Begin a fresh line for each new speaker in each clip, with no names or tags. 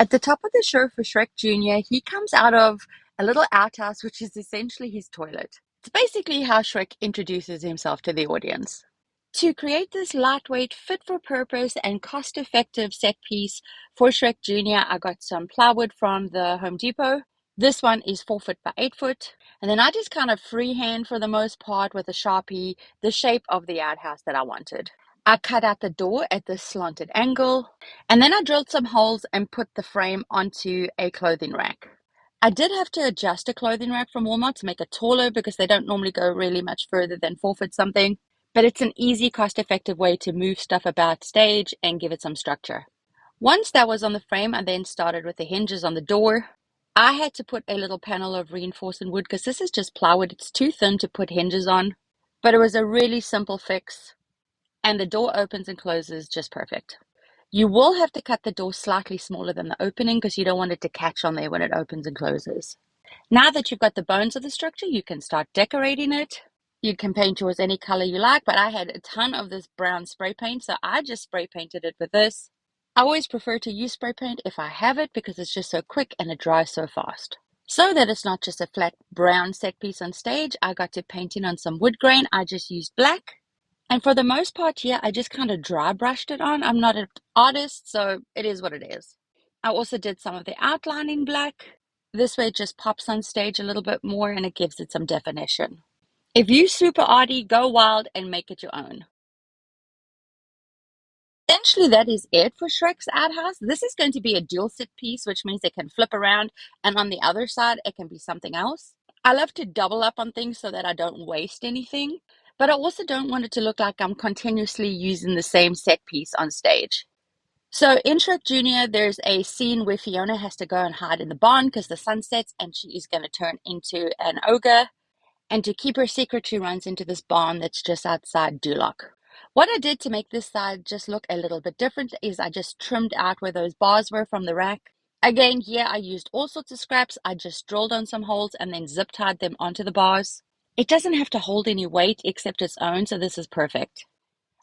At the top of the show for Shrek Jr., he comes out of a little outhouse, which is essentially his toilet. It's basically how Shrek introduces himself to the audience. To create this lightweight, fit for purpose, and cost effective set piece for Shrek Jr., I got some plywood from the Home Depot. This one is 4 foot by 8 foot. And then I just kind of freehand for the most part with a Sharpie the shape of the outhouse that I wanted. I cut out the door at this slanted angle, and then I drilled some holes and put the frame onto a clothing rack. I did have to adjust a clothing rack from Walmart to make it taller because they don't normally go really much further than 4 foot something, but it's an easy, cost-effective way to move stuff about stage and give it some structure. Once that was on the frame, I then started with the hinges on the door. I had to put a little panel of reinforcing wood because this is just plywood. It's too thin to put hinges on, but it was a really simple fix, and the door opens and closes just perfect. You will have to cut the door slightly smaller than the opening because you don't want it to catch on there when it opens and closes. Now that you've got the bones of the structure, you can start decorating it. You can paint yours any color you like, but I had a ton of this brown spray paint, so I just spray painted it with this. I always prefer to use spray paint if I have it because it's just so quick and it dries so fast. So that it's not just a flat brown set piece on stage, I got to painting on some wood grain. I just used black. And for the most part here, I just kind of dry brushed it on. I'm not an artist, so it is what it is. I also did some of the outline in black. This way it just pops on stage a little bit more and it gives it some definition. If you super arty, go wild and make it your own. Essentially, that is it for Shrek's outhouse. This is going to be a dual sit piece, which means it can flip around, and on the other side, it can be something else. I love to double up on things so that I don't waste anything, but I also don't want it to look like I'm continuously using the same set piece on stage. So in Shrek Jr., there's a scene where Fiona has to go and hide in the barn because the sun sets and she is going to turn into an ogre. And to keep her secret, she runs into this barn that's just outside Duloc. What I did to make this side just look a little bit different is I just trimmed out where those bars were from the rack. Again, here I used all sorts of scraps. I just drilled on some holes and then zip tied them onto the bars. It doesn't have to hold any weight except its own, so this is perfect.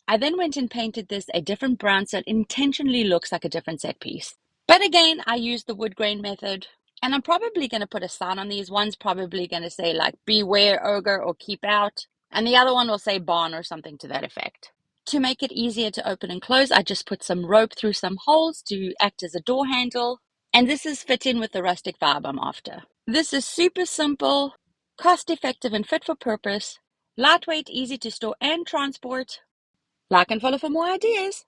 I then went and painted this a different brown so it intentionally looks like a different set piece. But again, I used the wood grain method. And I'm probably going to put a sign on these. One's probably going to say like, beware ogre or keep out. And the other one will say barn or something to that effect. To make it easier to open and close, I just put some rope through some holes to act as a door handle. And this is fit in with the rustic vibe I'm after. This is super simple, cost effective and fit for purpose, lightweight, easy to store and transport. Like and follow for more ideas.